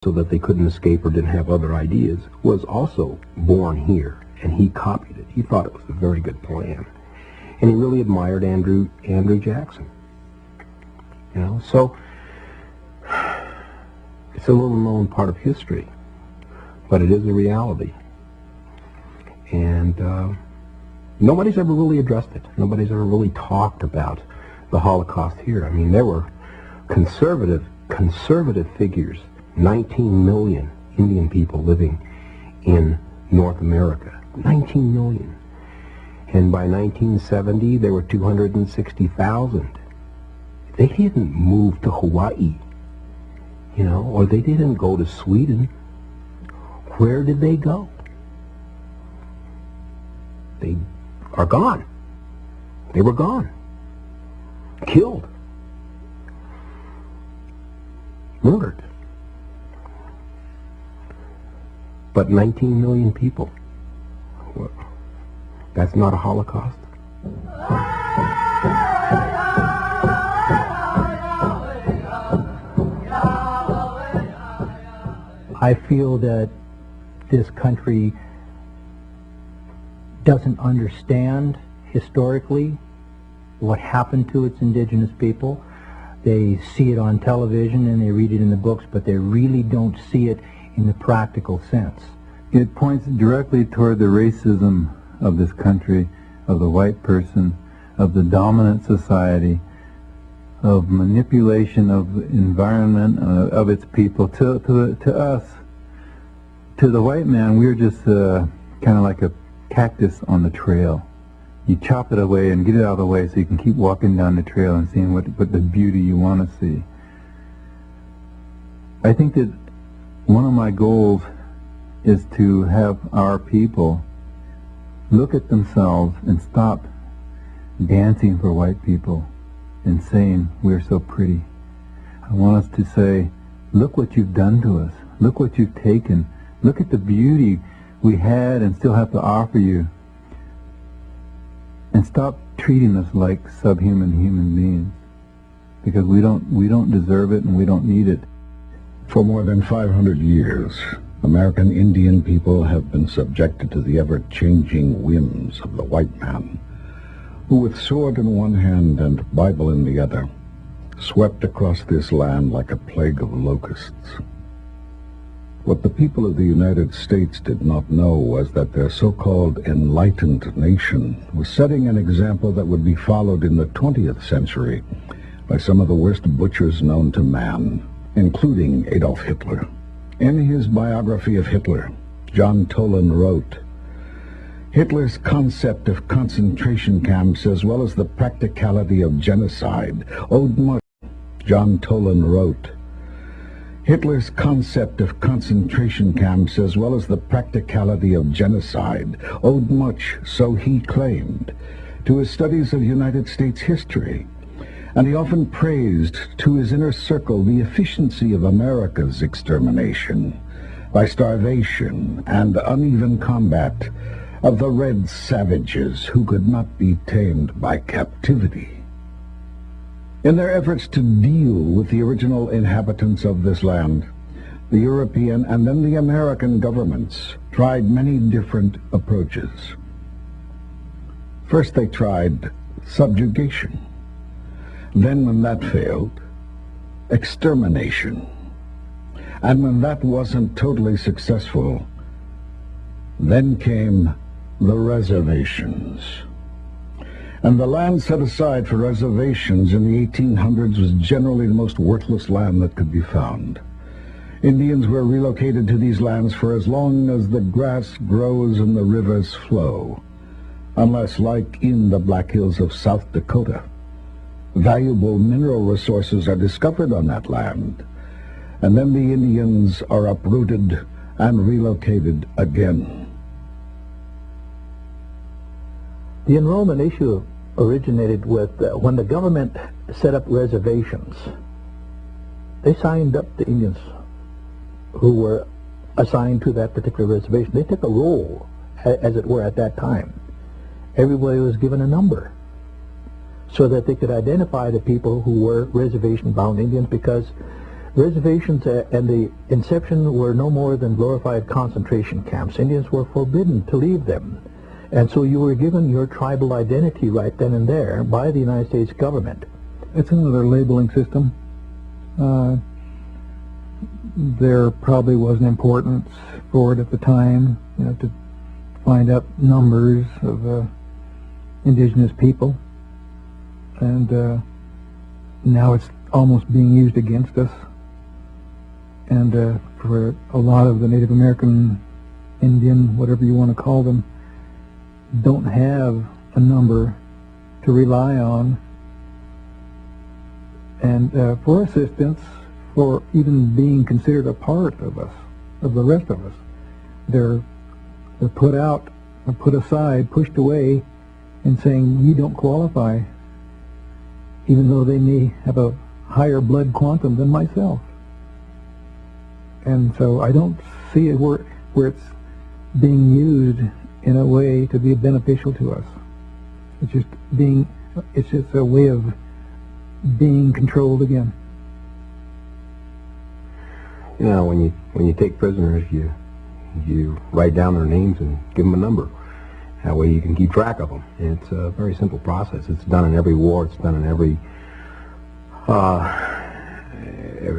so that they couldn't escape or didn't have other ideas, was also born here, and he copied it. He thought it was a very good plan. And he really admired Andrew Jackson. You know, so it's a little known part of history, but it is a reality. And nobody's ever really addressed it. Nobody's ever really talked about the Holocaust here. I mean, there were conservative figures, 19 million Indian people living in North America. 19 million. And by 1970, there were 260,000. They didn't move to Hawaii, you know, or they didn't go to Sweden. Where did they go? They are gone. They were gone. Killed. Murdered. But 19 million people. Well, that's not a Holocaust? I feel that this country doesn't understand historically what happened to its indigenous people. They see it on television and they read it in the books, but they really don't see it in the practical sense. It points directly toward the racism of this country, of the white person, of the dominant society, of manipulation of the environment, of its people. To us, to the white man, we're just kind of like a cactus on the trail. You chop it away and get it out of the way so you can keep walking down the trail and seeing what the beauty you want to see. I think that one of my goals is to have our people look at themselves and stop dancing for white people and saying we're so pretty. I want us to say, look what you've done to us. Look what you've taken. Look at the beauty we had and still have to offer you. And stop treating us like subhuman human beings, because we don't deserve it and we don't need it. For more than 500 years, American Indian people have been subjected to the ever-changing whims of the white man, who with sword in one hand and Bible in the other, swept across this land like a plague of locusts. What the people of the United States did not know was that their so-called enlightened nation was setting an example that would be followed in the 20th century by some of the worst butchers known to man, including Adolf Hitler. In his biography of Hitler, John Toland wrote, "Hitler's concept of concentration camps as well as the practicality of genocide owed much." John Toland wrote, "Hitler's concept of concentration camps as well as the practicality of genocide owed much, so he claimed, to his studies of United States history, and he often praised to his inner circle the efficiency of America's extermination by starvation and uneven combat of the red savages who could not be tamed by captivity." In their efforts to deal with the original inhabitants of this land, the European and then the American governments tried many different approaches. First they tried subjugation. Then, when that failed, extermination. And when that wasn't totally successful, then came the reservations. And the land set aside for reservations in the 1800s was generally the most worthless land that could be found. Indians were relocated to these lands for as long as the grass grows and the rivers flow, unless, like in the Black Hills of South Dakota, valuable mineral resources are discovered on that land, and then the Indians are uprooted and relocated again. The enrollment issue originated with when the government set up reservations. They signed up the Indians who were assigned to that particular reservation. They took a roll, as it were, at that time. Everybody was given a number so that they could identify the people who were reservation-bound Indians, because Reservations and the inception were no more than glorified concentration camps. Indians were forbidden to leave them. And so you were given your tribal identity right then and there by the United States government. It's another labeling system. There probably was an importance for it at the time, to find out numbers of indigenous people. And now it's almost being used against us. And for a lot of the Native American, Indian, whatever you want to call them, don't have a number to rely on. And for assistance, for even being considered a part of us, of the rest of us, they're put out, or put aside, pushed away, and saying, you don't qualify, even though they may have a higher blood quantum than myself. And so I don't see it where it's being used in a way to be beneficial to us. It's just a way of being controlled again. When you take prisoners, you write down their names and give them a number. That way you can keep track of them. And it's a very simple process. It's done in every war. It's done in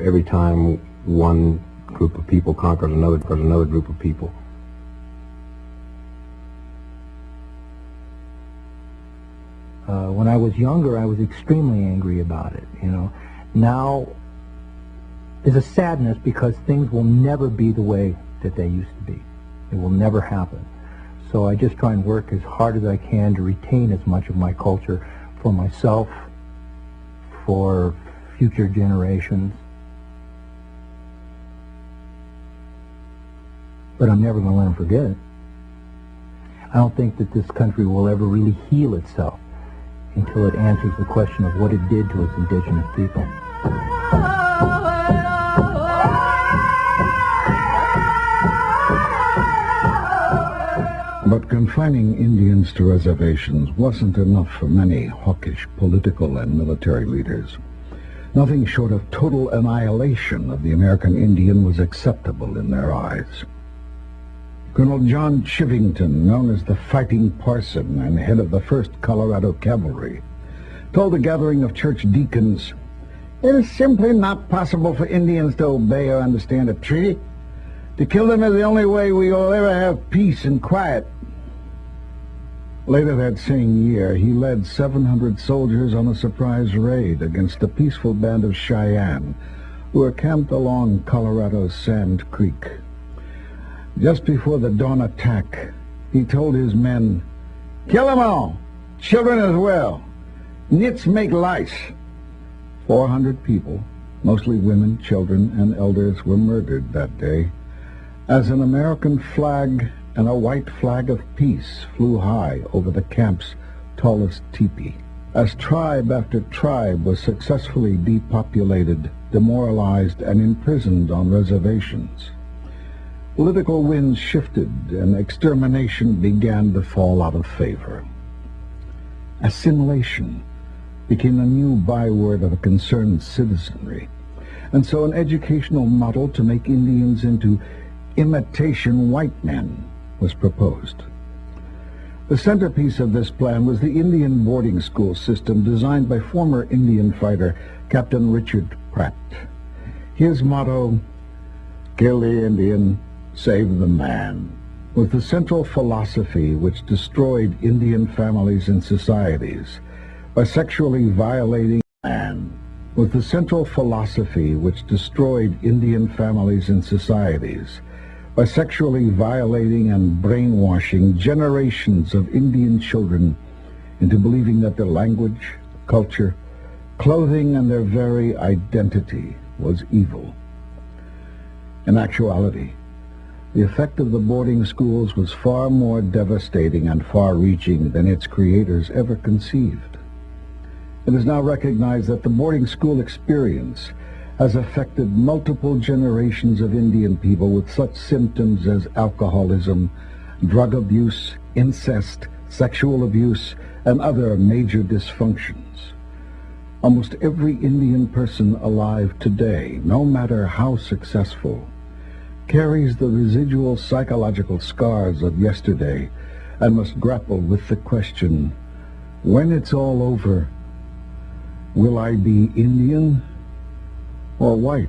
every time one group of people conquers another group of people. When I was younger, I was extremely angry about it. Now there's a sadness because things will never be the way that they used to be. It will never happen. So I just try and work as hard as I can to retain as much of my culture for myself, for future generations. But I'm never going to let them forget it. I don't think that this country will ever really heal itself until it answers the question of what it did to its indigenous people. But confining Indians to reservations wasn't enough for many hawkish political and military leaders. Nothing short of total annihilation of the American Indian was acceptable in their eyes. Colonel John Chivington, known as the Fighting Parson and head of the 1st Colorado Cavalry, told a gathering of church deacons, "It is simply not possible for Indians to obey or understand a treaty. To kill them is the only way we will ever have peace and quiet." Later that same year, he led 700 soldiers on a surprise raid against a peaceful band of Cheyenne who were camped along Colorado's Sand Creek. Just before the dawn attack, he told his men, "Kill them all, children as well. Nits make lice." 400 people, mostly women, children, and elders, were murdered that day, as an American flag and a white flag of peace flew high over the camp's tallest teepee. As tribe after tribe was successfully depopulated, demoralized, and imprisoned on reservations, political winds shifted and extermination began to fall out of favor. Assimilation became a new byword of a concerned citizenry, and so an educational model to make Indians into imitation white men was proposed. The centerpiece of this plan was the Indian boarding school system designed by former Indian fighter Captain Richard Pratt. His motto, "Kill the Indian, save the man," was the central philosophy which destroyed Indian families and societies by sexually violating man. Was the central philosophy which destroyed Indian families and societies by sexually violating and brainwashing generations of Indian children into believing that their language, culture, clothing, and their very identity was evil. In actuality, the effect of the boarding schools was far more devastating and far-reaching than its creators ever conceived. It is now recognized that the boarding school experience has affected multiple generations of Indian people with such symptoms as alcoholism, drug abuse, incest, sexual abuse, and other major dysfunctions. Almost every Indian person alive today, no matter how successful, carries the residual psychological scars of yesterday and must grapple with the question, when it's all over, will I be Indian or white?